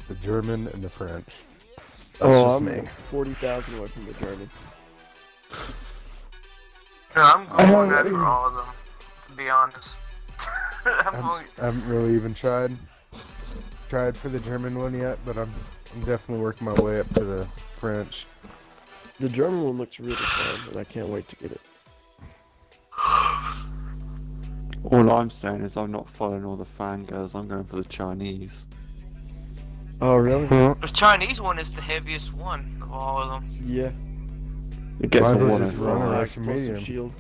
the German and the French. That's Oh, just I'm me. 40,000 away from the German. No, I'm going there for all of them, to be honest. I haven't really even tried for the German one yet, but I'm definitely working my way up to the French. The German one looks really fun, and I can't wait to get it. All I'm saying is I'm not following all the fangirls, I'm going for the Chinese. Oh, really? The Chinese one is the heaviest one of all of them. Yeah. It gets Might as a well just run a 105. Russian medium. Shield.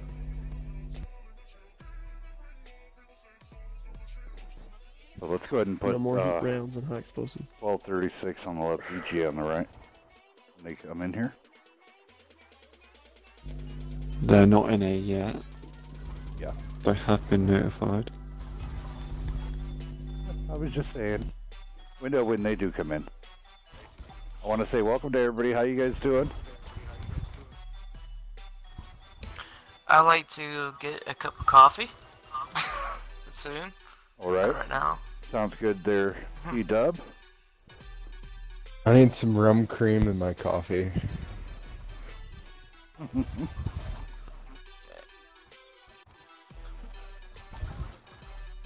So let's go ahead and put No more heat rounds and high explosive. 1236 on the left, VGA on the right. They come in here. They're not in A yet. Yeah. They have been notified. I was just saying. We know when they do come in. I want to say welcome to everybody. How you guys doing? I like to get a cup of coffee soon. All right. Right now. Sounds good there, T-Dub. I need some rum cream in my coffee.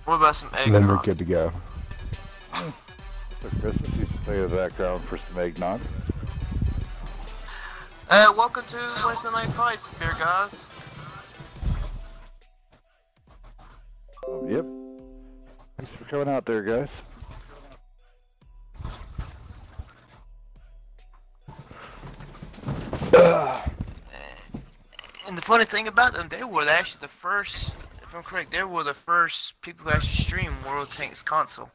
What about some egg? Then we're good to go. So Christmas used to play in the background for some eggnog. Welcome to Wednesday Night Fights here, guys. Yep. Thanks for coming out there, guys. And the funny thing about them, they were actually the first, if I'm correct, they were the first people who actually streamed World Tanks console.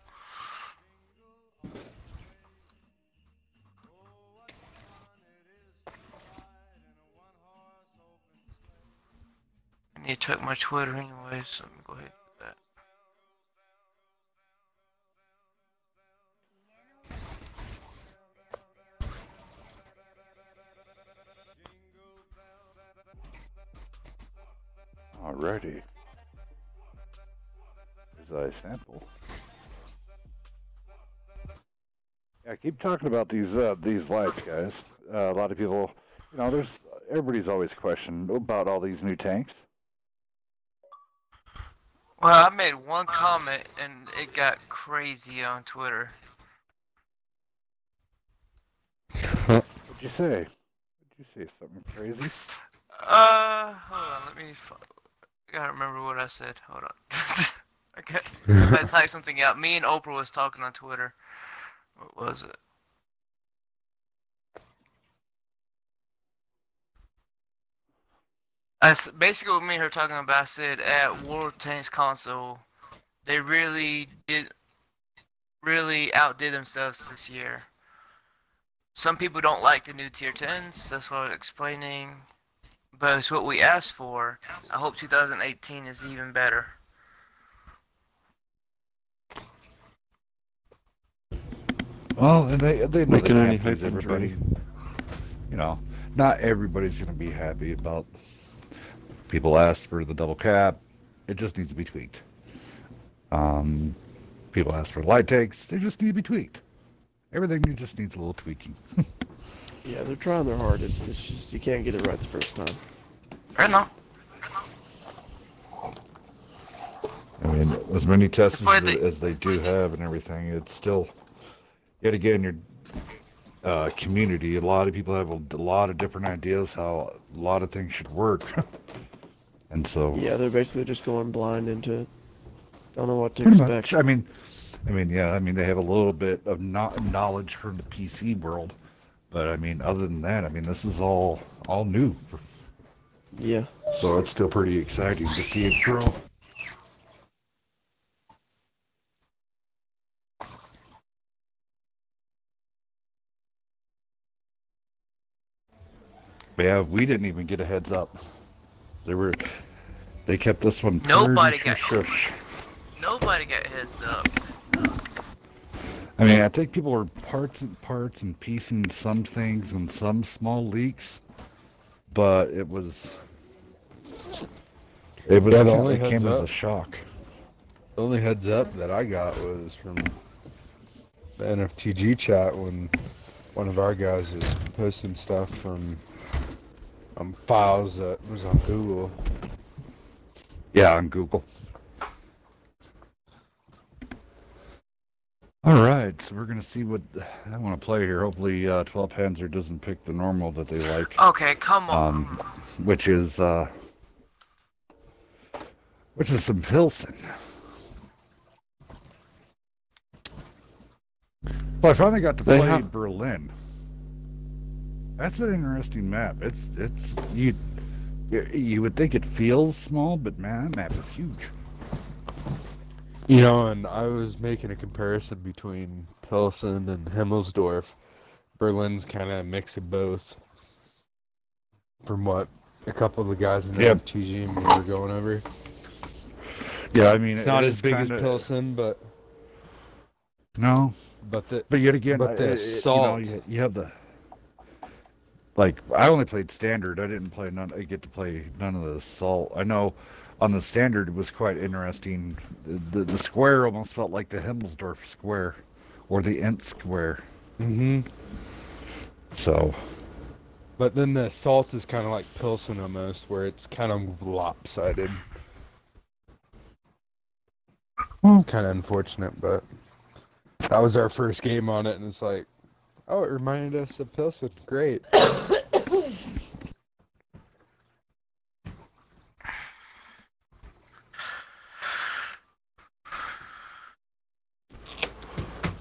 I need to check my Twitter anyway, so let me go ahead and do that. Alrighty. Here's a sample. Yeah, keep talking about these lights, guys. A lot of people, you know, everybody's always questioned about all these new tanks. Well, I made one comment and it got crazy on Twitter. What'd you say? Did you say something crazy? Hold on, let me. I gotta remember what I said. Hold on. I typed something out. Me and Oprah was talking on Twitter. What was it? Basically what me and her talking about, I said at World Tanks console, they really outdid themselves this year. Some people don't like the new tier 10s, that's what I was explaining. But it's what we asked for. I hope 2018 is even better. Well, and they know We can they only can't hope please and everybody. dream. You know, not everybody's going to be happy about. People asked for the double cap. It just needs to be tweaked. People ask for light takes. They just need to be tweaked. Everything just needs a little tweaking. Yeah, they're trying their hardest. It's just you can't get it right the first time. I know. I mean, as many tests funny as they do have and everything, it's still, yet again, your community. A lot of people have a lot of different ideas how a lot of things should work. And so Yeah, they're basically just going blind into it. Don't know what to pretty expect. much. I mean, yeah. I mean, they have a little bit of knowledge from the PC world, but I mean, other than that, I mean, this is all new. Yeah. So it's still pretty exciting to see it grow. But yeah, we didn't even get a heads up. They kept this one Nobody pretty shush. Nobody got heads up. I mean, I think people were parts and piecing some things and some small leaks, but it Yeah, the only it came heads as up. a shock. The only heads up that I got was from the NFTG chat when one of our guys was posting stuff from files that was on Google. Yeah, on Google. All right, so we're gonna see what I want to play here. Hopefully, 12 Panzer doesn't pick the normal that they like. Okay, come on. Which is some Pilsen. So I finally got to play Berlin. That's an interesting map. It's you would think it feels small, but man, that map is huge. You know, and I was making a comparison between Pilsen and Himmelsdorf. Berlin's kind of a mix of both. From what a couple of the guys in the FTG and me were going over. Yeah, I mean, it's not as big as Pilsen, but no. But yet again, the assault. You know, you have the. Like, I only played standard. I didn't play none. I get to play none of the assault. I know on the standard it was quite interesting. The square almost felt like the Himmelsdorf square or the Ent square. Mm-hmm. So. But then the assault is kind of like Pilsen almost, where it's kind of lopsided. Kind of unfortunate, but that was our first game on it, and it's like, oh, it reminded us of Pilsen. Great.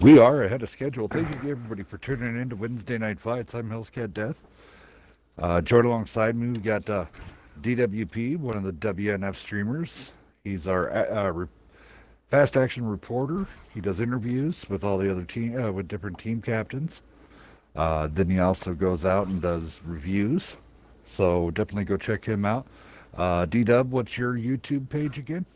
We are ahead of schedule. Thank you, everybody, for tuning in to Wednesday Night Fights. I'm Hellscat Death. Joined alongside me, we got DWP, one of the WNF streamers. He's our fast action reporter. He does interviews with all the other team, with different team captains. Then he also goes out and does reviews. So definitely go check him out. D-Dub, what's your YouTube page again?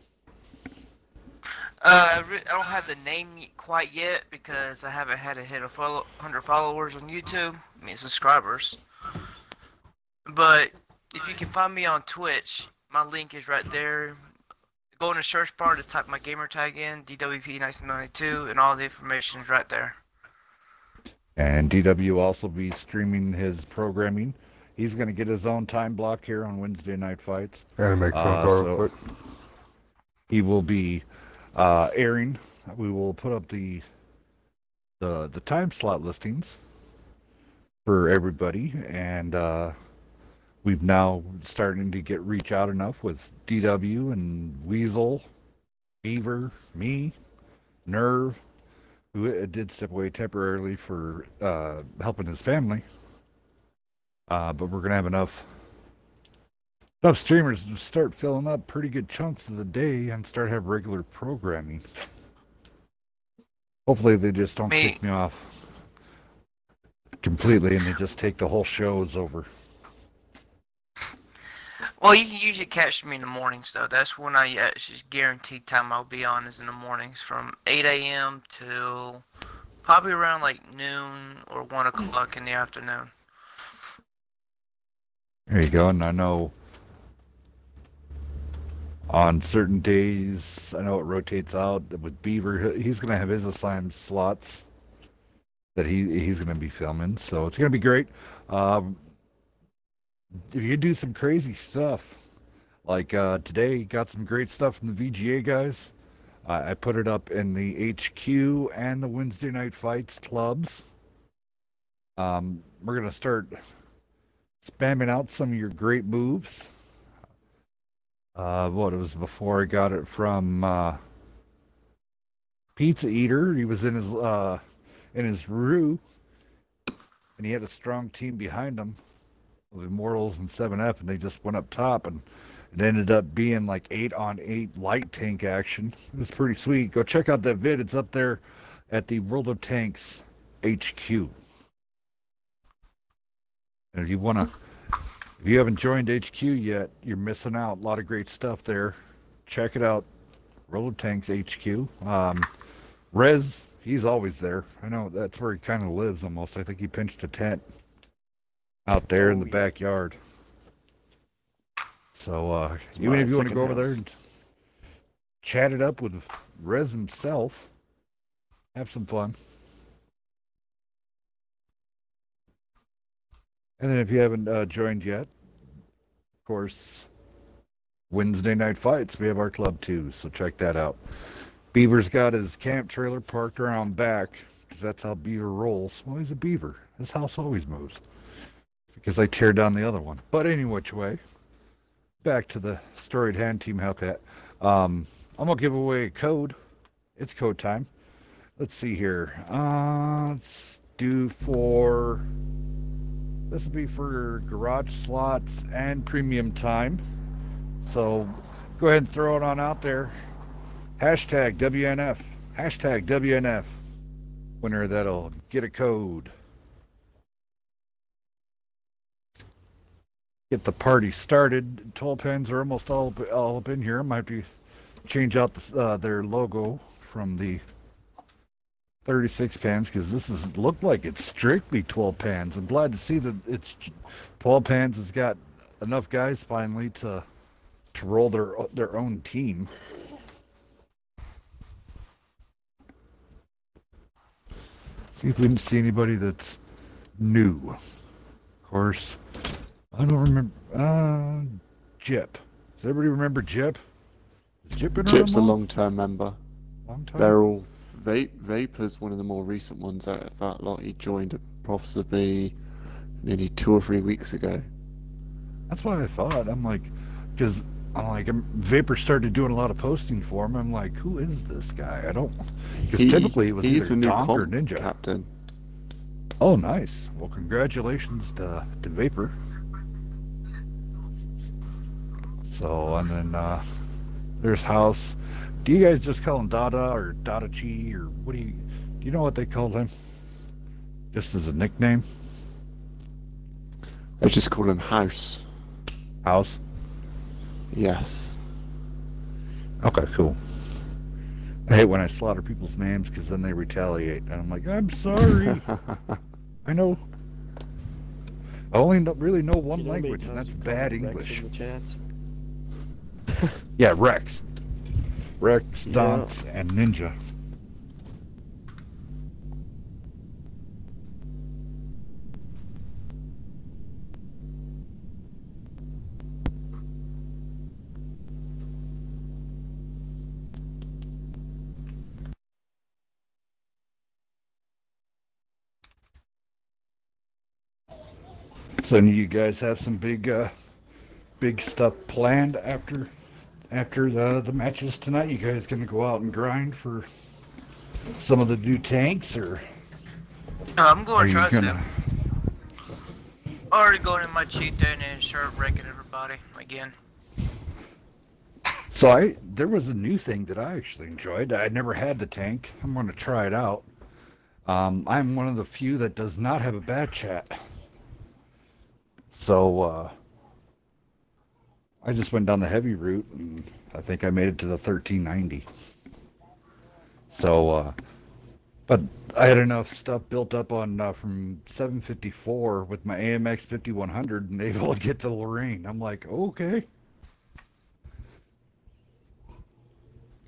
I don't have the name quite yet because I haven't had to hit 100 followers on YouTube. I mean, subscribers. But if you can find me on Twitch, my link is right there. Go in the search bar to type my gamer tag in, DWP1992, and all the information is right there. And DW will also be streaming his programming. He's going to get his own time block here on Wednesday Night Fights. So he will be airing. We will put up the time slot listings for everybody, and we've now starting to reach out enough with DW and Weasel, Beaver, me, Nerve, who did step away temporarily for helping his family. But we're gonna have enough streamers to start filling up pretty good chunks of the day and start have regular programming. Hopefully they just don't kick me off completely and they just take the whole shows over. Well, you can usually catch me in the mornings, though. That's when I actually guaranteed time I'll be on is in the mornings from 8 a.m. till probably around like noon or 1 o'clock in the afternoon. There you go, and I know on certain days, I know it rotates out with Beaver. He's going to have his assigned slots that he's going to be filming, so it's going to be great. If you do some crazy stuff, like today, got some great stuff from the VGA guys. I put it up in the HQ and the Wednesday Night Fights clubs. We're going to start spamming out some of your great moves. It was before I got it from Pizza Eater. He was in his room, and he had a strong team behind him of Immortals and 7F, and they just went up top, and it ended up being like 8-on-8 light tank action. It was pretty sweet. Go check out that vid. It's up there at the World of Tanks HQ. And if you haven't joined HQ yet, you're missing out. A lot of great stuff there. Check it out. World of Tanks HQ. Rez, he's always there. I know that's where he kind of lives almost. I think he pinched a tent out there in the backyard. So even if you want to go over there and chat it up with Rez himself, have some fun. And then if you haven't joined yet, of course, Wednesday night fights, we have our club too, so check that out. Beaver's got his camp trailer parked around back, because that's how Beaver rolls. Well, he's a beaver. His house always moves, because I tear down the other one. But any which way, back to the storied hand team Hellcat. I'm going to give away a code. It's code time. Let's see here. Let's do for... This will be for garage slots and premium time. So go ahead and throw it on out there. Hashtag WNF. Hashtag WNF. Winner that'll get a code. Get the party started. 12 pens are almost all up in here. Might be change out their logo from the 36 pans, because this is looked like it's strictly 12 pans. I'm glad to see that it's 12 pans has got enough guys finally to roll their own team. See if we can see anybody that's new. Of course, I don't remember. Jip. Does everybody remember Jip? Is Jip in Chip's a Ramon? long-term member. Long time? They're all Vapor's one of the more recent ones out of that lot. He joined possibly nearly 2 or 3 weeks ago. That's what I thought. I'm like, because Vapor started doing a lot of posting for him. I'm like, who is this guy? I don't, because typically it was he's either the new Donk or comp Ninja. captain. Oh, nice. Well, congratulations to Vapor. So, and then there's House. Do you guys just call him Dada or Dada Chi, or what do you know what they called him? Just as a nickname? I just call him House. House? Yes. Okay, cool. I hate when I slaughter people's names because then they retaliate. And I'm like, I'm sorry. I know. I only really know one language, and that's bad English. In the chats. Yeah, Rex. Rex, Dant, and Ninja. So you guys have some big stuff planned after the matches tonight? You guys gonna go out and grind for some of the new tanks, or I'm going are to you try gonna? to. Already going in my cheat day and start wrecking everybody again. So there was a new thing that I actually enjoyed. I never had the tank. I'm gonna try it out. I'm one of the few that does not have a bad chat. So I just went down the heavy route, and I think I made it to the 1390. So, but I had enough stuff built up on from 754 with my AMX 5100 and able to get to Lorraine. I'm like, okay.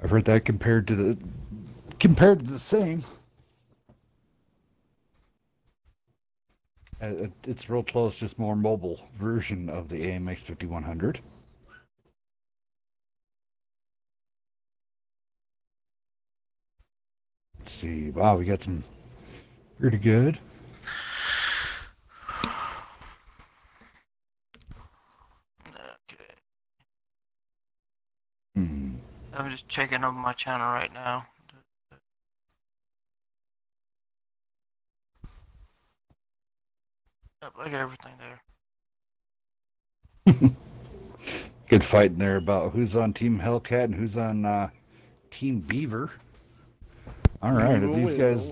I've heard that compared to the same. It's real close, just more mobile version of the AMX 5100. Let's see. Wow, we got some pretty good. Okay. Hmm. I'm just checking over my channel right now. Yep, I got everything there. Good fight in there about who's on Team Hellcat and who's on Team Beaver. All right, are these guys?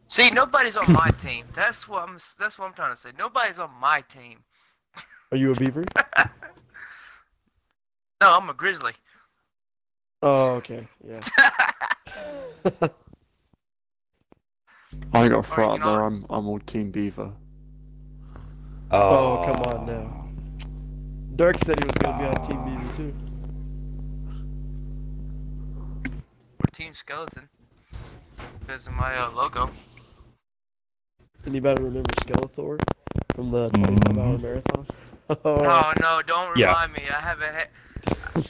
See, nobody's on my team. That's what I'm trying to say. Nobody's on my team. Are you a beaver? No, I'm a grizzly. Oh, okay. Yeah. I got to throw you out there. I'm all Team Beaver. Oh, come on now. Dirk said he was going to be on Team Beaver too. We're Team Skeleton. Because of my logo. Anybody remember Skeletor? from the 25-hour marathon. Oh no, don't Yeah. remind me. I have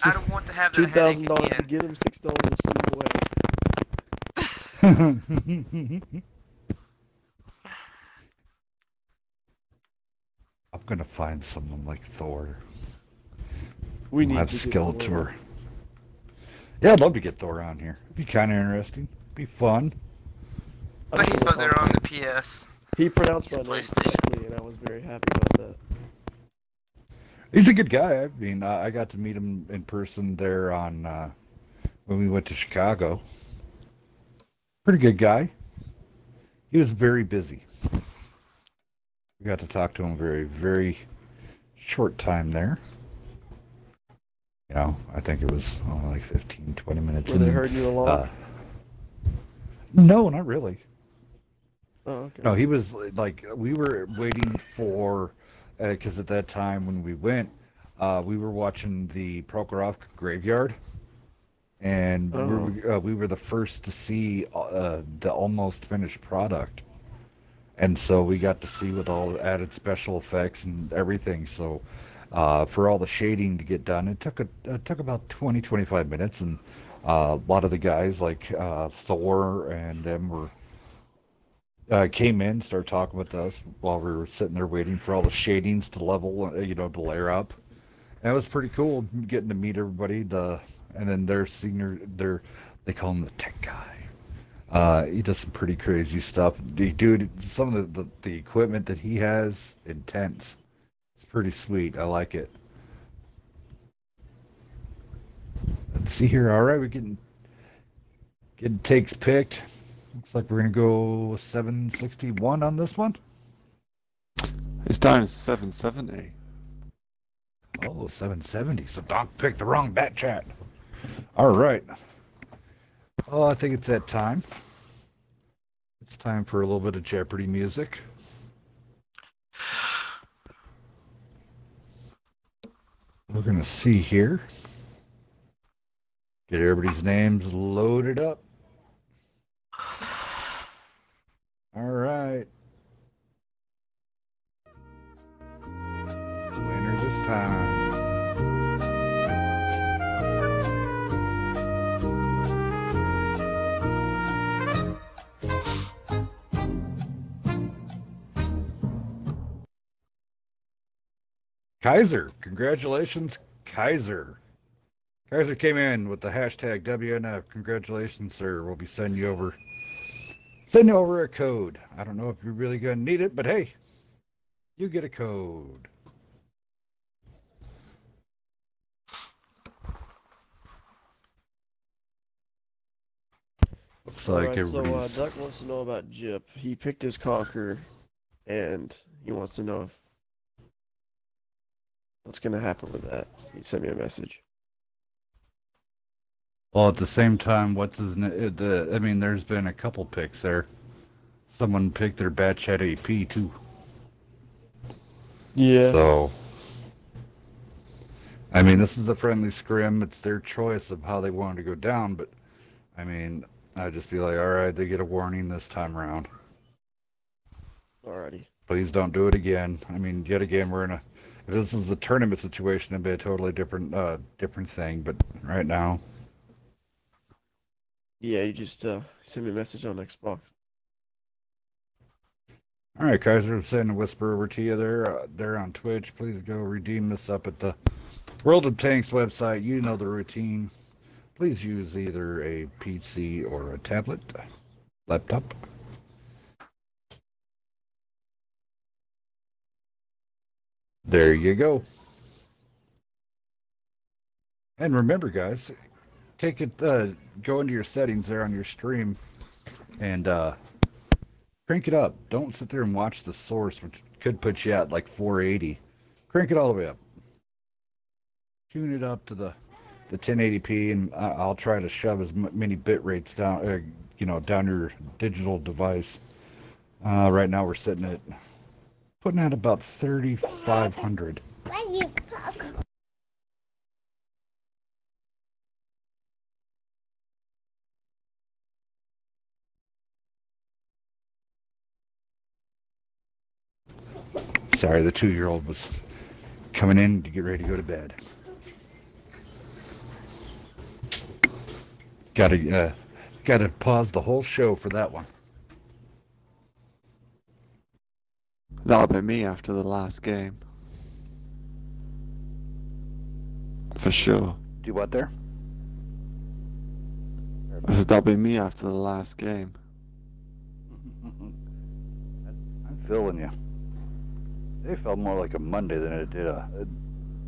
I don't want to have that headache $2,000 to again. get him, $6 to send him away. I'm gonna find someone like Thor. We We'll need have to get Thor Skeletor. on. Yeah, I'd love to get Thor on here. It'd be kind of interesting. Be fun. I But just he's wanna over there talk on to the him. PS. He pronounced He's my a name PlayStation. correctly, and I was very happy about that. He's a good guy. I mean, I got to meet him in person there on when we went to Chicago. Pretty good guy. He was very busy. We got to talk to him very, very short time there. You know, I think it was like 15, 20 minutes. Were they herding you along? No, not really. Oh, okay. No, he was like, we were waiting for, because at that time when we went, we were watching the Prokhorov graveyard, and we were the first to see the almost finished product. And so we got to see with all the added special effects and everything. So for all the shading to get done, it took about 20, 25 minutes, and a lot of the guys like Thor and them were came in, started talking with us while we were sitting there waiting for all the shadings to level, to layer up. And it was pretty cool getting to meet everybody. And then their senior, they call him the tech guy. He does some pretty crazy stuff. Dude, some of the equipment that he has, intense. It's pretty sweet. I like it. Let's see here. All right, we're getting takes picked. Looks like we're gonna go 761 on this one. It's down to 770. Oh, 770. So Doc picked the wrong bat chat. All right. Oh, I think it's that time. It's time for a little bit of Jeopardy music. We're gonna see here. Get everybody's names loaded up. All right. Winner this time. Kaiser. Congratulations, Kaiser. Kaiser came in with the hashtag WNF. Congratulations, sir. We'll be sending you over a code. I don't know if you're really going to need it, but hey, you get a code. Looks like Alright, so everybody's... Duck wants to know about Jip. He picked his Conqueror, and he wants to know if what's going to happen with that. He sent me a message. Well, at the same time, I mean, there's been a couple picks there. Someone picked their batch head AP too. Yeah. So, I mean, this is a friendly scrim. It's their choice of how they want to go down, but I mean, I'd just be like, all right, they get a warning this time around. Alrighty. Please don't do it again. I mean, yet again, if this was a tournament situation, it'd be a totally different thing. But right now, Yeah, you just sent me a message on Xbox. all right, Kaiser, I'm sending a whisper over to you there on Twitch. Please go redeem this up at the World of Tanks website. You know the routine. Please use either a PC or a tablet, laptop. There you go. And remember, guys, go into your settings there on your stream and crank it up. Don't sit there and watch the source, which could put you at like 480. Crank it all the way up. Tune it up to the 1080p, and I'll try to shove as many bit rates down, down your digital device. Right now we're sitting at putting out about 3,500. Sorry, the 2-year-old was coming in to get ready to go to bed. Gotta pause the whole show for that one. That'll be me after the last game. For sure. Do what there? I said that'll be me after the last game. I'm feeling you. They felt more like a Monday than it did a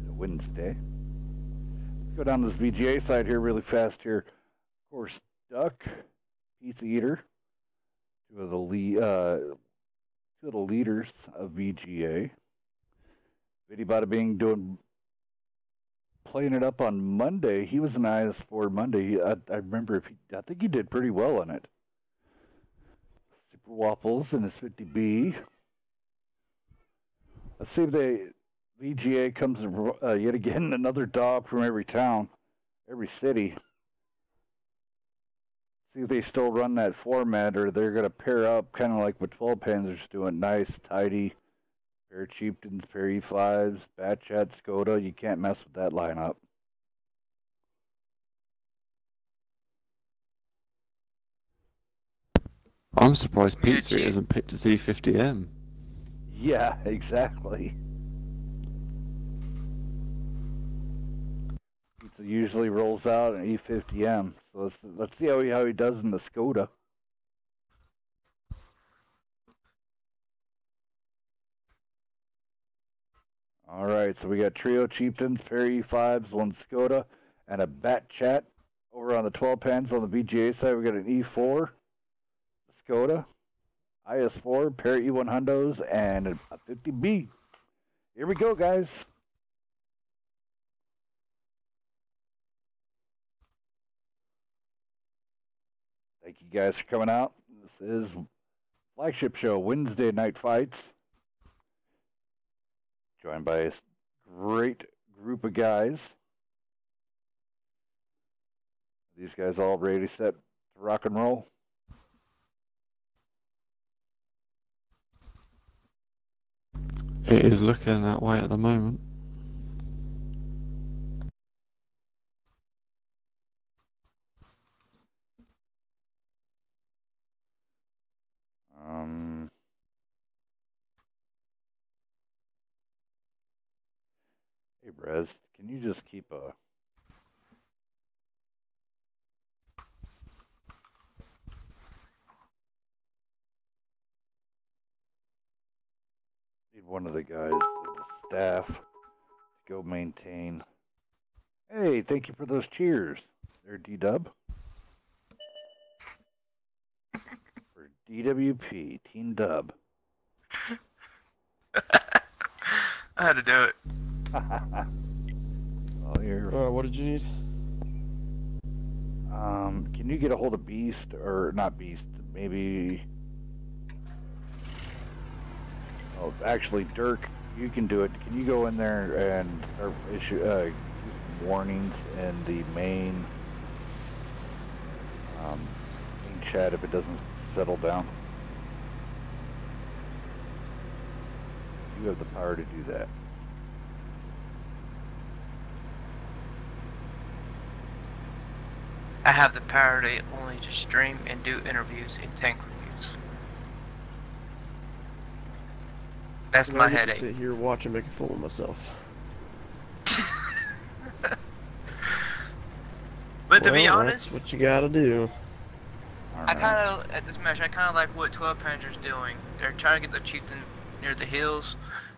Wednesday. Let's go down this VGA side here really fast here. Of course, Duck, Pizza Eater, two of the leaders of VGA. Viddy Bada Bing playing it up on Monday. He was an IS4 Monday. I remember I think he did pretty well on it. Super Waffles in his 50B. Let's see if VGA comes yet again, another dog from every town, every city. See if they still run that format, or they're going to pair up, kind of like what 12 Panzer's doing. Nice, tidy, pair of Chieftains, pair E5s, Batchat, Skoda. You can't mess with that lineup. I'm surprised Yeah, Pizza Chief. hasn't picked his E50M. Yeah, exactly. Pizza usually rolls out an E50M, so let's see how he does in the Skoda. All right, so we got trio Chieftains, pair E5s, one Skoda, and a Batchat. Over on the 12 pans on the VGA side, we got an E4, Skoda, IS4, pair E1 Hundos, and a 50B. Here we go, guys. Thank you guys for coming out. This is Flagship Show Wednesday Night Fights. Joined by a great group of guys. These guys all ready, set to rock and roll. It is looking that way at the moment. Hey, Brez, can you just keep a... Need one of the guys, the staff, to go maintain. Hey, thank you for those cheers. There, D-Dub. For DWP, Team Dub. I had to do it. Oh, you're... What did you need? Can you get a hold of Beast, or not Beast, maybe... Oh, actually, Dirk, you can do it. Can you go in there and issue some warnings in the main chat if it doesn't settle down? You have the power to do that. I have the power to only to stream and do interviews and tank reviews. That's my I get to headache. sit here, watch, and make a fool of myself. But to be Well, honest, that's what you gotta do. I kind of, at this match, I kind of like what 12 Panzer's doing. They're trying to get the chieftain near the hills.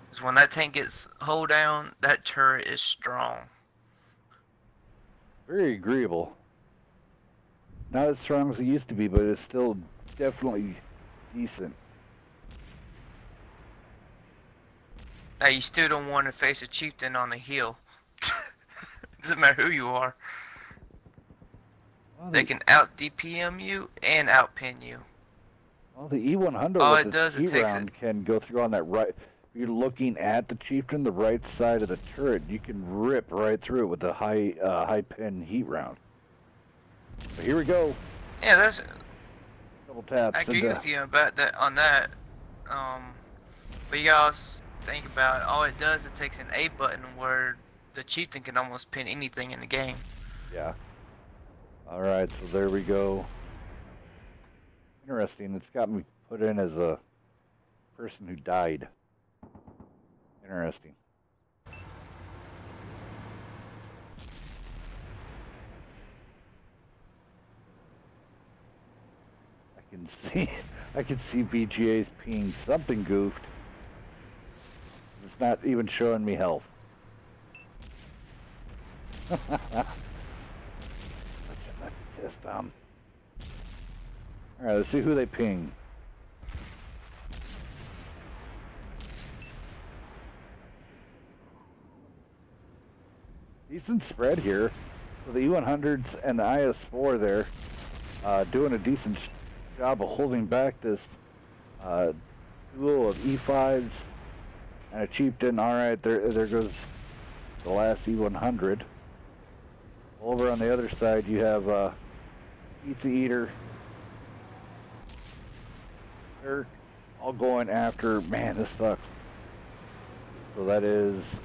Because when that tank gets hold down, that turret is strong. Very agreeable. Not as strong as it used to be, but it's still definitely decent. Now, you still don't want to face a chieftain on the hill. Doesn't matter who you are. Well, They can out DPM you and out pin you. Well, the E100 All with it the does, it heat takes round can go through on that right. If you're looking at the chieftain, the right side of the turret, you can rip right through it with the high pin heat round. But here we go. Yeah, that's. Double taps. I agree with you about that on that. But you guys, think about it, all it does, it takes an A button where the chieftain can almost pin anything in the game. Yeah. Alright, so there we go. Interesting. It's got me put in as a person who died. Interesting. I can see VGA's being something goofed. It's not even showing me health. System. Alright, let's see who they ping. Decent spread here. So the E100s and the IS-4 there doing a decent job of holding back this duo of E5s and a chieftain. Alright, there goes the last E100. Over on the other side you have Pizza Eater. They're all going after, man, this sucks. So that is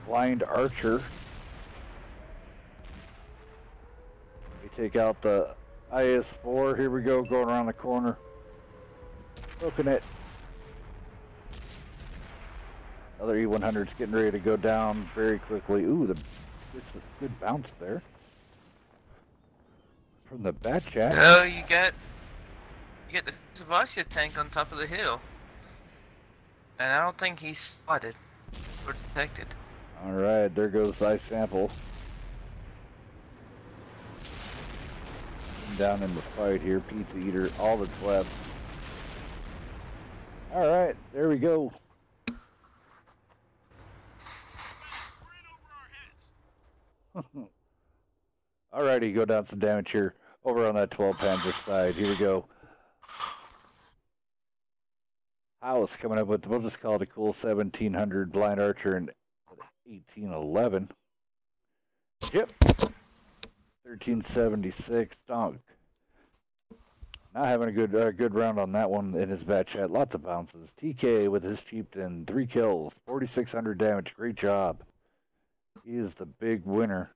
Blind Archer. We take out the IS-4. Here we go, going around the corner. Poking it. Other E100's getting ready to go down very quickly. Ooh, it's a good bounce there. From the bat chat. Oh, you get the Savasia tank on top of the hill. And I don't think he's spotted or detected. Alright, there goes Ice Sample. Down in the fight here, Pizza Eater, all that's left. Alright, there we go. Alrighty, go down some damage here. Over on that 12 Panzer side. Here we go. House coming up with, we'll just call it a cool 1700 Blind Archer and 1811. Yep. 1376 Donk. Not having a good round on that one in his bat chat. Lots of bounces. TK with his chieftain, 3 kills, 4600 damage. Great job. He is the big winner.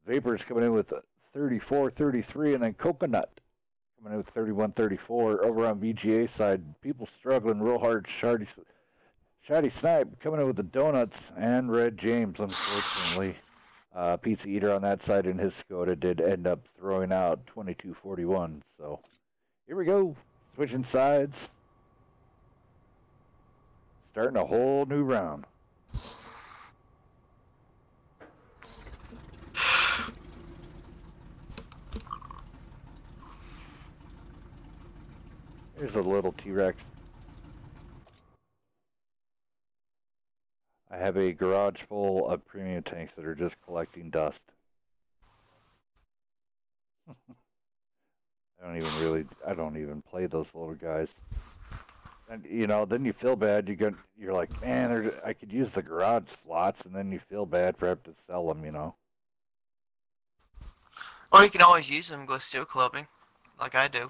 Vapors coming in with 34-33, and then Coconut coming in with 31-34. Over on VGA side, people struggling real hard. Shady Snipe coming in with the donuts, and Red James, unfortunately. Pizza Eater on that side in his Skoda did end up throwing out 22-41. So here we go, switching sides. Starting a whole new round. Here's a little T-Rex. I have a garage full of premium tanks that are just collecting dust. I don't even play those little guys. And you know, then you feel bad. You're like, man, I could use the garage slots, and then you feel bad for having to sell them. You know. Or you can always use them and go steel clubbing, like I do,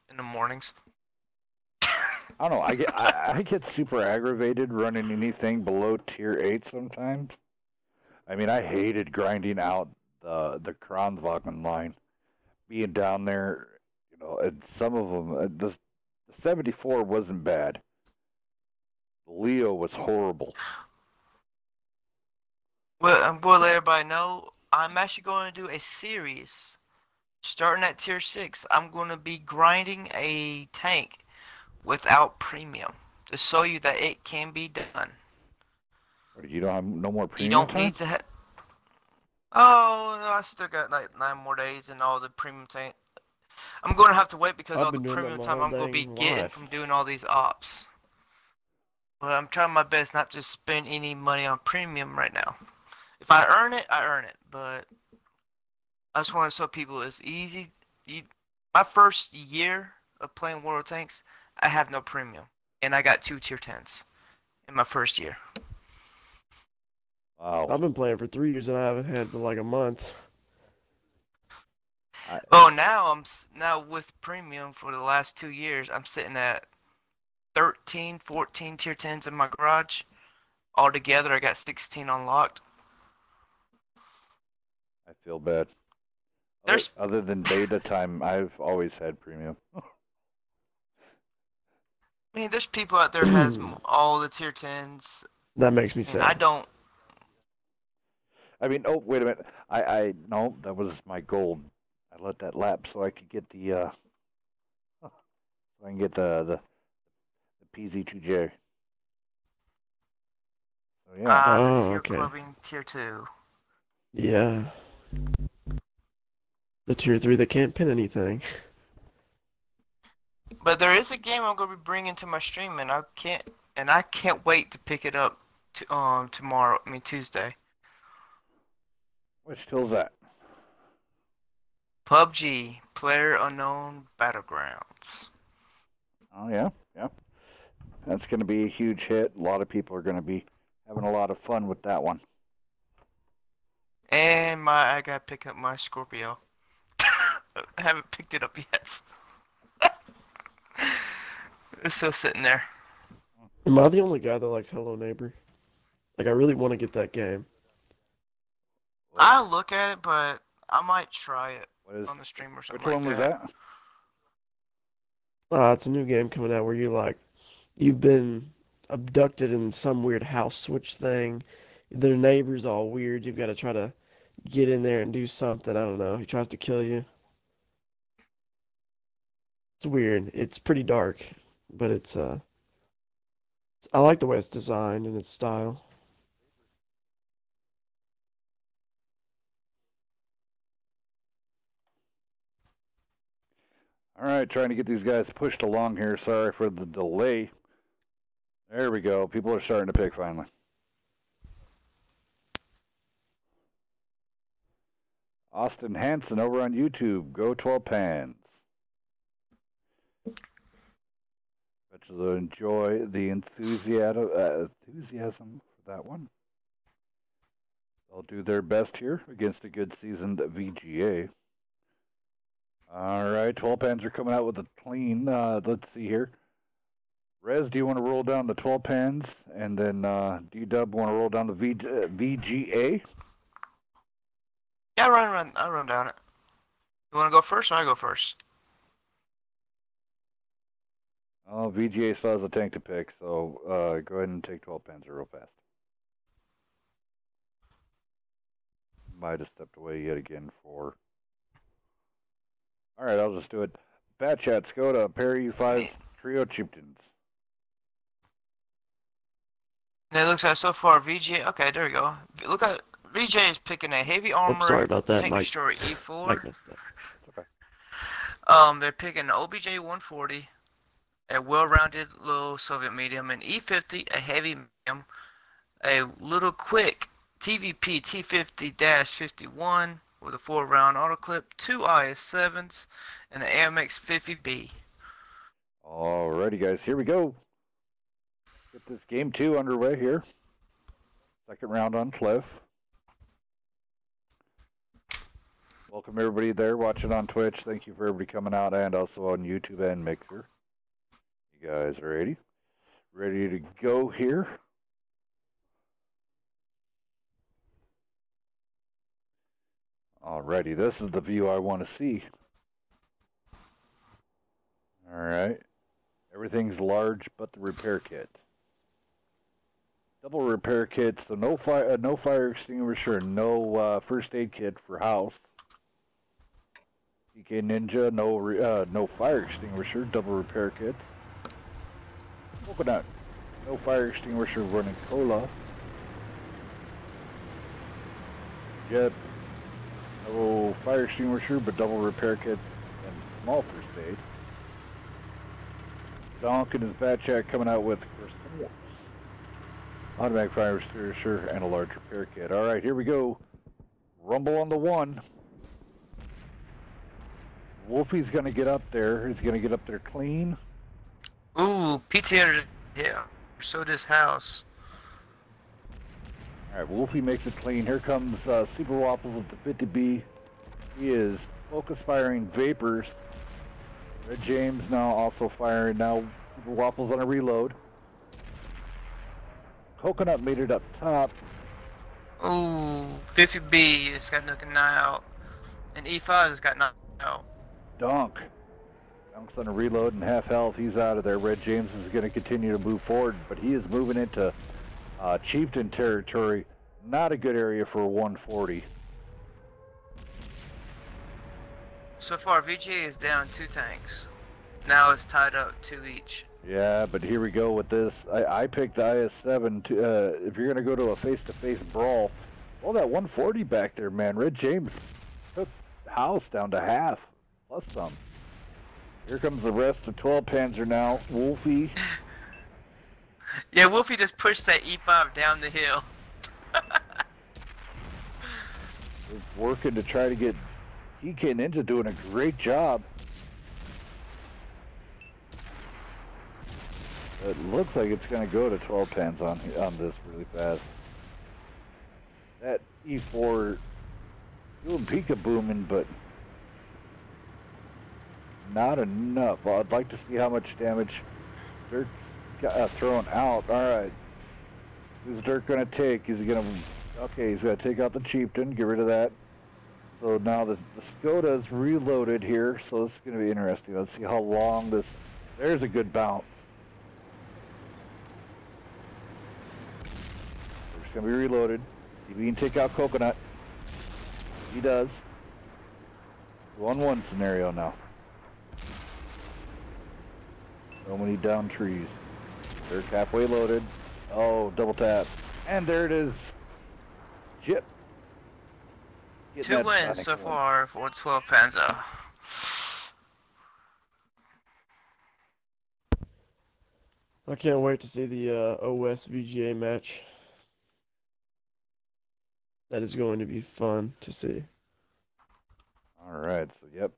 in the mornings. I don't know. I get super aggravated running anything below tier 8 sometimes. I mean, I hated grinding out the Kronzwagen line, being down there. You know, and some of them, the 74 wasn't bad. The Leo was horrible. Well, I'm going to let everybody know I'm actually going to do a series starting at tier 6. I'm going to be grinding a tank without premium to show you that it can be done. You don't have no more premium. You don't time? need to have. Oh, I still got like 9 more days and all the premium tank. I'm going to have to wait because all the premium time I'm going to be getting from doing all these ops. But I'm trying my best not to spend any money on premium right now. If I earn it, I earn it. But I just want to show people it's easy. My first year of playing World of Tanks, I have no premium. And I got 2 tier 10s in my first year. Wow. I've been playing for 3 years and I haven't had but like a month. Oh, now with premium for the last 2 years, I'm sitting at 13, 14 tier 10s in my garage. Altogether, I got 16 unlocked. I feel bad. There's Other than beta time, I've always had premium. I mean, there's people out there has all the tier 10s, That makes me and sad. I don't. I mean, oh, wait a minute. No, that was my gold. I let that lapse so I could get the, so I can get the PZ2J. So, yeah. The Oh, Seal okay. Clubbing tier 2. Yeah. The tier 3 that can't pin anything. But there is a game I'm gonna be bringing to my stream, and I can't wait to pick it up tomorrow. I mean Tuesday. Which till's that? PUBG, Player Unknown Battlegrounds. Oh, yeah, yeah. That's going to be a huge hit. A lot of people are going to be having a lot of fun with that one. And I gotta pick up my Scorpio. I haven't picked it up yet. It's still sitting there. Am I the only guy that likes Hello Neighbor? Like, I really want to get that game. I look at it, but I might try it on the stream or Which something one like was that. that? It's a new game coming out where you've been abducted in some weird house switch thing. Their neighbor's all weird. You've got to try to get in there and do something. I don't know. He tries to kill you. It's weird. It's pretty dark, but I like the way it's designed and its style. All right, trying to get these guys pushed along here. Sorry for the delay. There we go. People are starting to pick finally. Austin Hanson over on YouTube. Go 12 pans. Bet you'll enjoy the enthusiasm for that one. They'll do their best here against a good seasoned VGA. All right, 12 pans are coming out with a clean. Let's see here. Rez, do you want to roll down the 12 pans? And then D-Dub want to roll down the VGA? Yeah, I'll run down it. You want to go first or I go first? Oh, VGA still has a tank to pick, so go ahead and take 12 pans real fast. Might have stepped away yet again for... All right, I'll just do it. Bat Chat, Skoda, Perry 5, Trio Chieftains. And it looks like so far VGA. Okay, there we go. Look at VGA is picking a heavy armor. Sorry about that, tank Mike. destroyer E4. Mike messed up. Okay. They're picking an OBJ 140, a well-rounded low Soviet medium, an E50, a heavy medium, a little quick TVP T50-51 with a 4-round autoclip, 2 IS-7s, and the AMX 50B. Alrighty, guys, here we go. Get this game 2 underway here. Second round on Cliff. Welcome everybody there watching on Twitch. Thank you for everybody coming out and also on YouTube and Mixer. You guys are ready? Ready to go here? Alrighty, this is the view I want to see. Alright. Everything's large but the repair kit. Double repair kit, so no fire extinguisher, no first aid kit for house. DK Ninja, no fire extinguisher, double repair kit. Coconut, no fire extinguisher running cola. Jet, no fire extinguisher, but double repair kit and small first aid. Donk and his Bat Chat coming out with automatic fire extinguisher and a large repair kit. All right, here we go. Rumble on the 1. Wolfie's going to get up there. He's going to get up there clean. Ooh, PTR, yeah. So does House. All right, Wolfie makes it clean. Here comes Super Waffles with the 50B. He is focus firing Vapors. Red James now also firing. Now Waffles on a reload. Coconut made it up top. Ooh, 50B has got knocked out. And E5 has got knocked out. Donk. Donk's on a reload and half health. He's out of there. Red James is going to continue to move forward, but he is moving into Chieftain territory. Not a good area for a 140. So far, VGA is down 2 tanks. Now it's tied up 2 each. Yeah, but here we go with this. I picked the IS-7 to, if you're going to go to a face-to-face brawl. Well, that 140 back there, man. Red James took House down to half, plus some. Here comes the rest of 12 Panzer now. Wolfie. Yeah, Wolfie just pushed that E5 down the hill. is working to try to get TK Ninja doing a great job. It looks like it's going to go to 12 pans on this really fast. That E4 doing Pika booming, but not enough. Well, I'd like to see how much damage Dirk's throwing out. All right. Who's Dirk going to take? Is he going to... Okay, he's going to take out the Chieftain, get rid of that. So now the Skoda is reloaded here, so this is going to be interesting. Let's see how long this... There's a good bounce. It's going to be reloaded. See if he can take out Coconut. He does. 1-1 scenario now. So many down trees. They're halfway loaded. Oh, double tap. And there it is. Chip. 2 wins so far for 12 Panzer. I can't wait to see the OS VGA match. That is going to be fun to see. All right, so yep.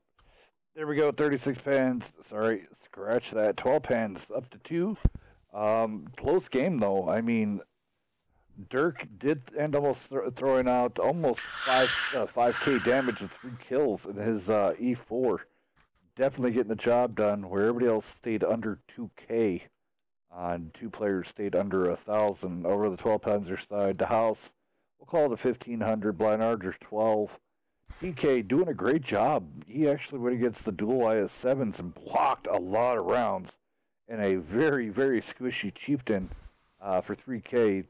There we go, 36 pans. Sorry, scratch that. 12 pans up to 2. Close game, though. I mean, Dirk did end almost throwing out almost 5K damage with 3 kills in his E4. Definitely getting the job done, where everybody else stayed under 2K. And 2 players stayed under 1,000. Over the 12 Panzer side, the house, we'll call it a 1,500. Blind Archer's 12. PK doing a great job. He actually went against the dual IS-7s and blocked a lot of rounds in a very, very squishy Chieftain for 3K.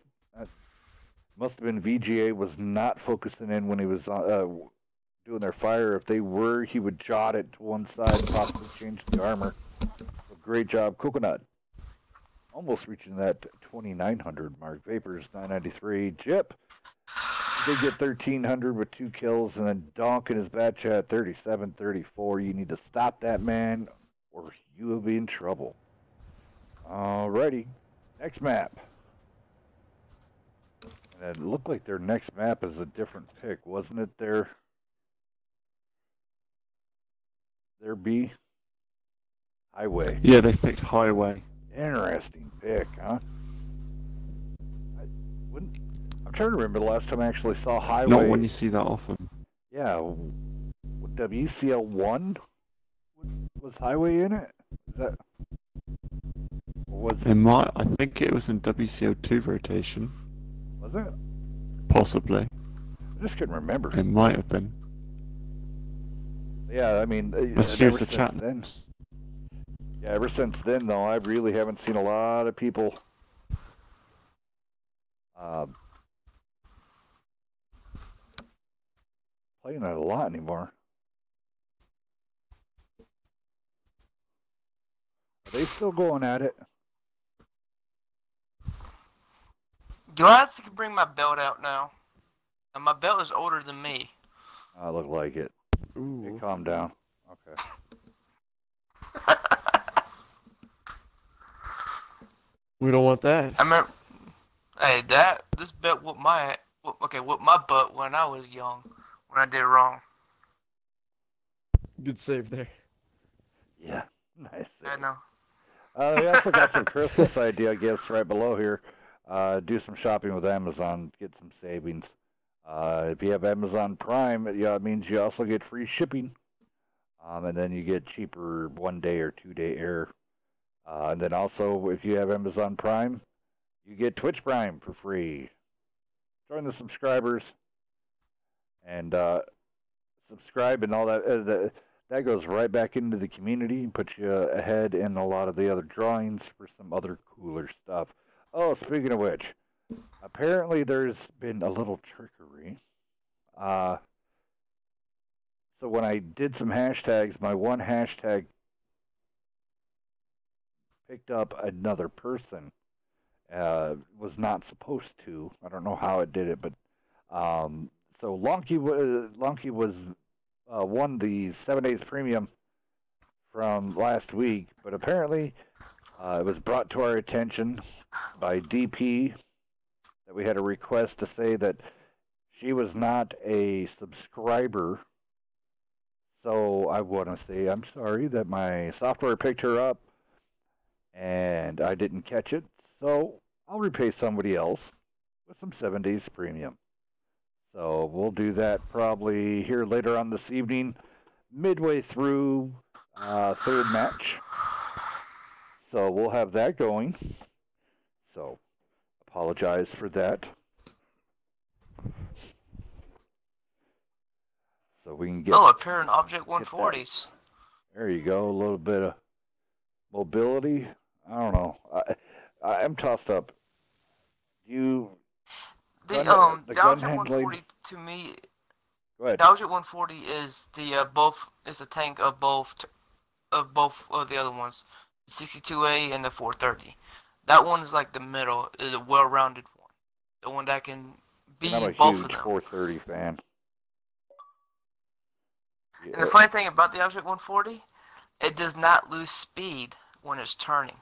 Must have been VGA was not focusing in when he was doing their fire. If they were, he would jot it to one side and possibly change the armor. So great job, Coconut. Almost reaching that 2,900 mark. Vapors 993. Jip. They get 1,300 with 2 kills, and then Donk in his bad chat 37-34. You need to stop that man, or you will be in trouble. Alrighty, next map. And it looked like their next map is a different pick, wasn't it? Their B Highway. Yeah, they picked Highway. Interesting pick, huh? I'm trying to remember the last time I actually saw Highway. Not when you see that often. Yeah, WCL1 was Highway in it? Is that was It might. I think it was in WCO2 rotation. Was it? Possibly. I just couldn't remember. It might have been. Yeah, I mean, Let's use the chat. Then, yeah, ever since then, though, I really haven't seen a lot of people playing it a lot anymore. Are they still going at it? Do I have to bring my belt out now? And my belt is older than me. I look like it. Ooh. Okay, calm down. Okay. We don't want that. I remember, hey, this belt whooped my butt when I was young, when I did wrong. Good save there. Yeah, nice. I know. We also got some Christmas idea, I guess, right below here. Do some shopping with Amazon, get some savings. If you have Amazon Prime, it means you also get free shipping. And then you get cheaper 1-day or 2-day air And then also, if you have Amazon Prime, you get Twitch Prime for free. Join the subscribers and subscribe and all that. That goes right back into the community and puts you ahead in a lot of the other drawings for some other cooler stuff. Oh, speaking of which, apparently there's been a little trickery. So when I did some hashtags, my one hashtag picked up another person. Was not supposed to. I don't know how it did it, but so Lonky was won the 7 days premium from last week, but apparently it was brought to our attention by DP that we had a request to say that she was not a subscriber. So I want to say I'm sorry that my software picked her up and I didn't catch it. So I'll repay somebody else with some 7 days premium. So we'll do that probably here later on this evening, midway through third match. So we'll have that going. So apologize for that. So we can get. Oh, apparent object 140s. There you go. A little bit of mobility. I don't know. I'm tossed up. The gun object handling? 140 to me, Go ahead. the object 140 is the is a tank of both of the other ones, the 62A and the 430. That one is like the middle, is a well-rounded one, the one that can be I'm a both of huge them. 430 fan. And the funny thing about the object 140, it does not lose speed when it's turning.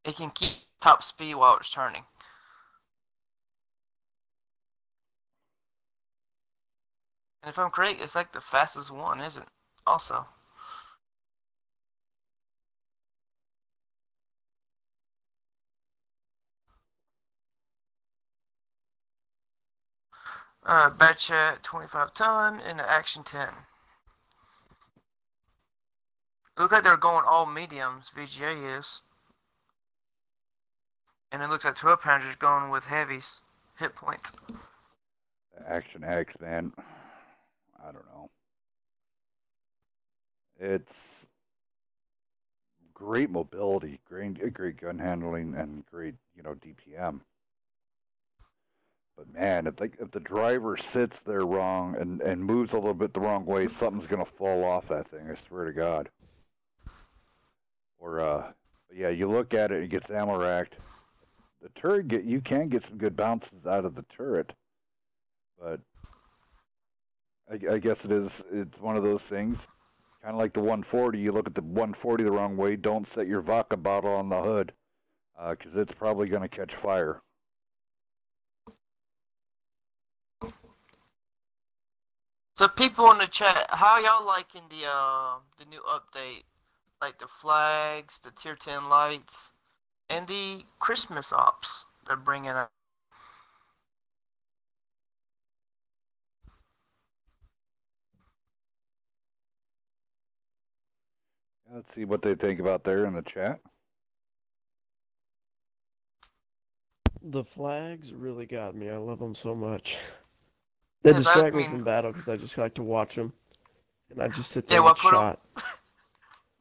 It can keep top speed while it's turning. And if I'm correct, it's like the fastest one, isn't it? Also. Batch at 25 ton and the Action 10. Look like they're going all mediums, VGA is. And it looks like 12 pounders going with heavies, hit points. Action X, man. I don't know. It's great mobility, great gun handling, and great, DPM. But man, if the driver sits there wrong and moves a little bit the wrong way, something's gonna fall off that thing. I swear to God. Or yeah, you look at it, it gets ammo racked. The turret you can get some good bounces out of the turret, but I guess it's one of those things. Kind of like the 140. You look at the 140 the wrong way. Don't set your vodka bottle on the hood, because it's probably gonna catch fire. So people in the chat, how y'all liking the new update? Like the flags, the tier 10 lights, and the Christmas ops they're bringing up. Let's see what they think about there in the chat. The flags really got me. I love them so much. They distract me from battle because I just like to watch them. And I just sit there and get shot.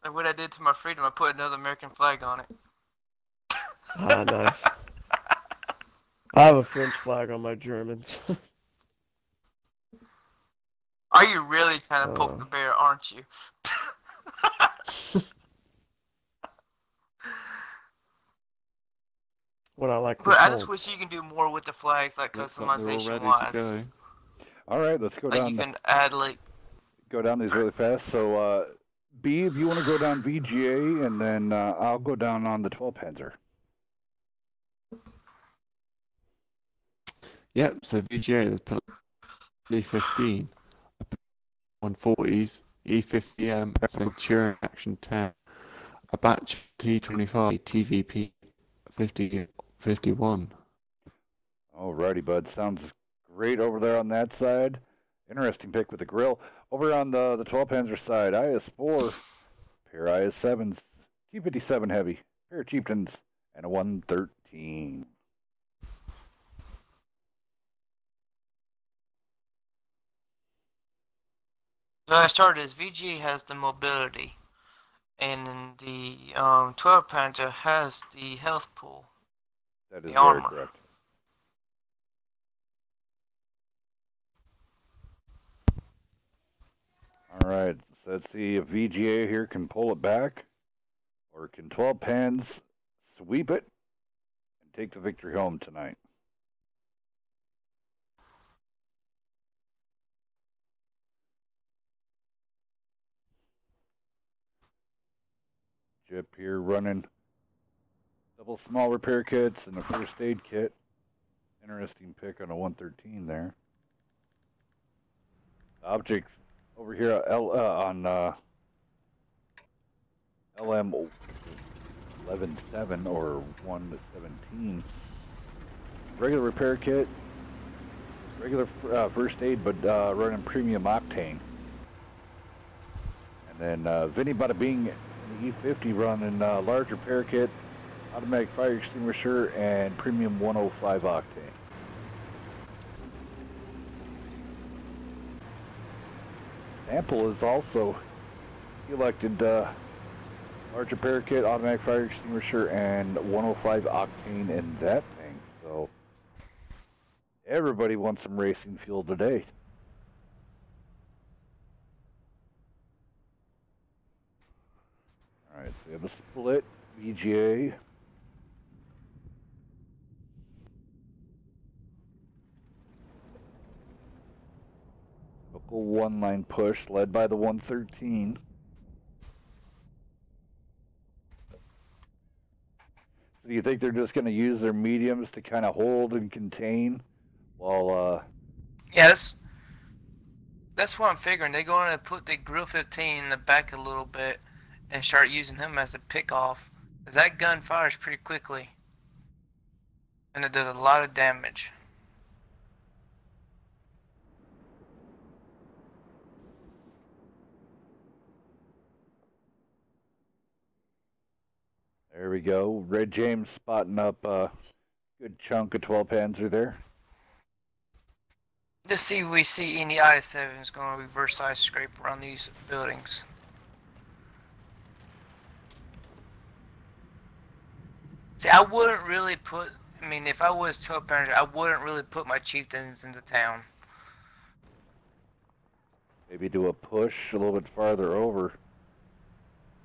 Like what I did to my freedom, I put another American flag on it. Ah, nice. I have a French flag on my Germans. Are you really trying to poke the bear, aren't you? What I like. But I just wish you can do more with the flags, like customization wise. All right, let's go down. Like you can add go down these really fast. So, B, if you want to go down VGA, and then I'll go down on the 12 Panzer. Yep. So VGA, there's E15, 140s, E50M, Centurion Action 10, a batch T25, TVP 51. Alrighty, bud. Sounds great over there on that side. Interesting pick with the grill. Over on the 12 Panzer side, IS-4 pair IS-7s, T-57 heavy, pair of chieftains, and a 113. So I started as VGA has the mobility, and then the 12 Panther has the health pool. That is the very armor. correct. Alright, so let's see if VGA here can pull it back, or can 12 Pans sweep it and take the victory home tonight. Jip here running double small repair kits and a first aid kit. Interesting pick on a 113 there. Objects over here on LM 11-7 or 1-17. Regular repair kit, regular first aid, but running premium octane. And then Vinny Bada Bing, the E50 running large repair kit, automatic fire extinguisher, and premium 105 octane. Sample is also elected large repair kit, automatic fire extinguisher, and 105 octane in that thing. So everybody wants some racing fuel today. All right, so we have a split VGA. Typical one-line push led by the 113. Do you think they're just going to use their mediums to kind of hold and contain while Yes. That's what I'm figuring. They're going to put the Grill 15 in the back a little bit and start using him as a pick-off. Because that gun fires pretty quickly. And it does a lot of damage. There we go. Red James spotting up a good chunk of 12 Panzer there. Let's see if we see any I-7s going to reverse side scrape around these buildings. See, I wouldn't really put, I mean, if I was 12 Panzer, I wouldn't really put my chieftains into town. Maybe do a push a little bit farther over.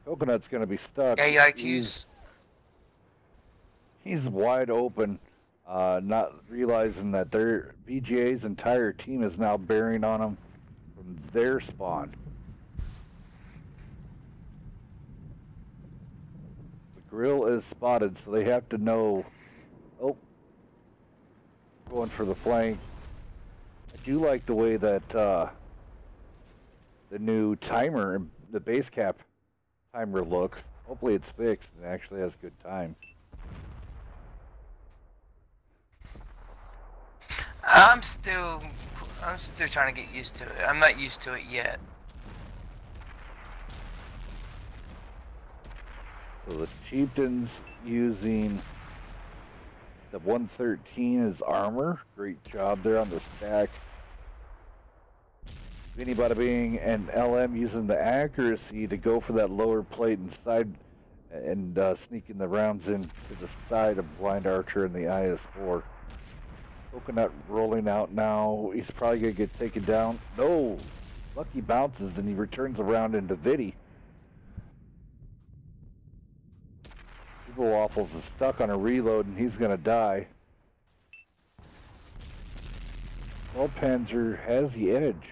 Coconut's going to be stuck. Yeah, you like to use... He's wide open, not realizing that their VGA's entire team is now bearing on him from their spawn. The grill is spotted, so they have to know. Oh, going for the flank. I do like the way that the new timer, the base cap timer looks. Hopefully it's fixed and actually has good time. I'm still trying to get used to it. I'm not used to it yet. So the chieftains using the 113 as armor. Great job there on the stack. Vinny Bada Bing and LM using the accuracy to go for that lower plate inside and sneaking the rounds in to the side of Blind Archer and the IS-4. Coconut rolling out now. He's probably going to get taken down. No! Lucky bounces and he returns around into Viddy. Super Waffles is stuck on a reload and he's going to die. Well, Panzer has the edge.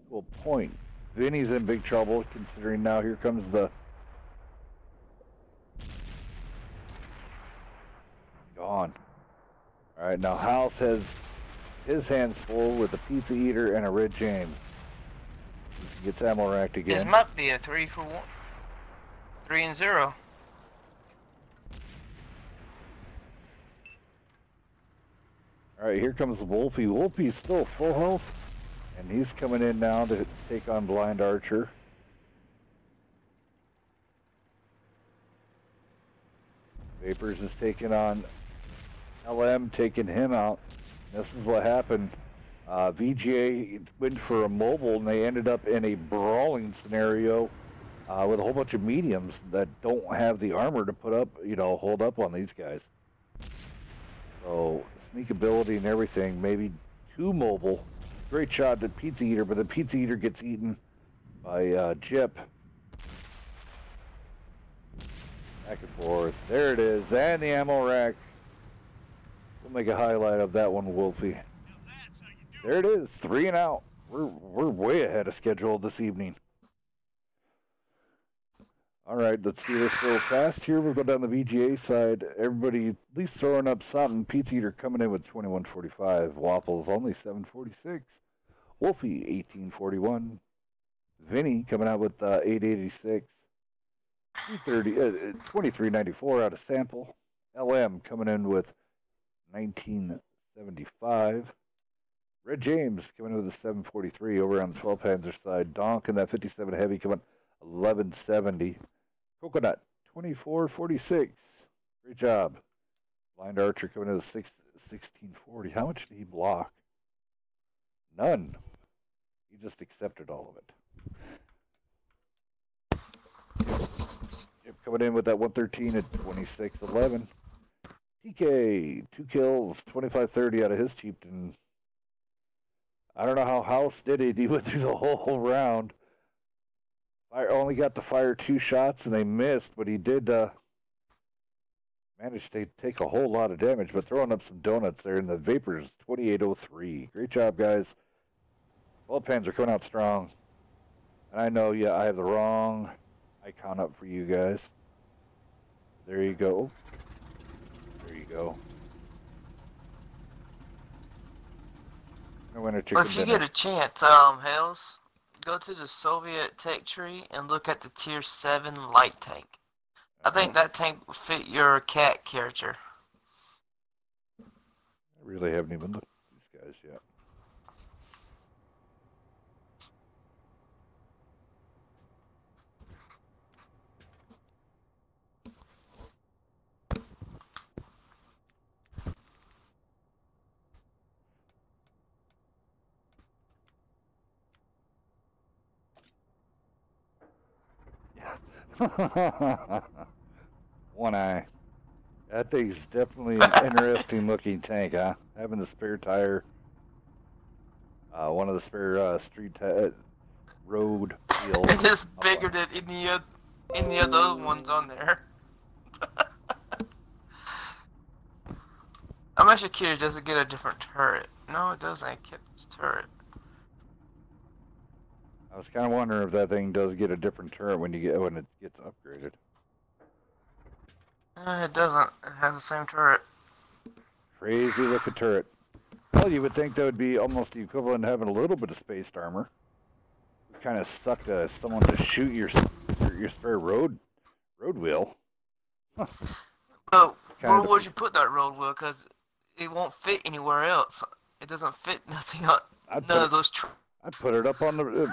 To a point. Vinny's in big trouble considering now here comes the... Gone. Alright, now House has his hands full with a Pizza Eater and a Red James. He gets ammo racked again. This might be a 3-for-1. 3-0. Alright, here comes Wolfie. Wolfie's still full health. And he's coming in now to take on Blind Archer. Vapors is taking on LM, taking him out. This is what happened. VGA went for a mobile, and they ended up in a brawling scenario with a whole bunch of mediums that don't have the armor to put up, hold up on these guys. So sneakability and everything, maybe too mobile. Great shot to Pizza Eater, but the Pizza Eater gets eaten by Jip. Back and forth. There it is, and the ammo rack. We'll make a highlight of that one, Wolfie. There it is, 3 and out. We're way ahead of schedule this evening. All right, let's do this real fast here. We'll go down the VGA side. Everybody at least throwing up something. Pizza Eater coming in with 2145. Waffles only 746. Wolfie 1841. Vinny coming out with 886. 2394 out of sample. LM coming in with 1975. Red James coming in with a 743 over on the 12 Panzer side. Donk in that 57 heavy coming 1170. Coconut 2446. Great job. Blind Archer coming in with 1640. How much did he block? None. He just accepted all of it. Yep, coming in with that 113 at 2611. TK 2 kills, 2530 out of his chieftain. I don't know how House did it. He went through the whole round. I only got to fire 2 shots and they missed, but he did manage to take a whole lot of damage, but throwing up some donuts there in the Vapors, 2803. Great job, guys. All pans are coming out strong. And I know, I have the wrong icon up for you guys. There you go. There you go. Winner chicken If you dinner. get a chance, Hells, go to the Soviet tech tree and look at the Tier 7 light tank. I think that tank will fit your cat character. I really haven't even looked at these guys yet. One eye. That thing's definitely an interesting looking tank, huh? Having the spare tire. One of the spare street road wheels. And it's bigger than any other ones on there. I'm actually curious, does it get a different turret? No, it doesn't. It kept its turret. I was kind of wondering if that thing does get a different turret when it gets upgraded. It doesn't. It has the same turret. Crazy looking turret. Well, you would think that would be almost the equivalent of having a little bit of spaced armor. It kind of suck to someone to shoot your spare road wheel. Huh. Well, where would you put that road wheel? Because it won't fit anywhere else. It doesn't fit nothing else. None of those. I put it up on the.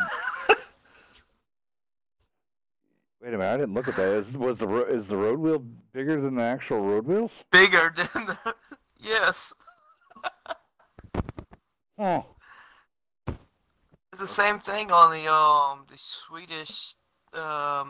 Wait a minute! I didn't look at that. Is the road wheel bigger than the actual road wheels? Bigger than the. Yes. Oh. It's the same thing on the Swedish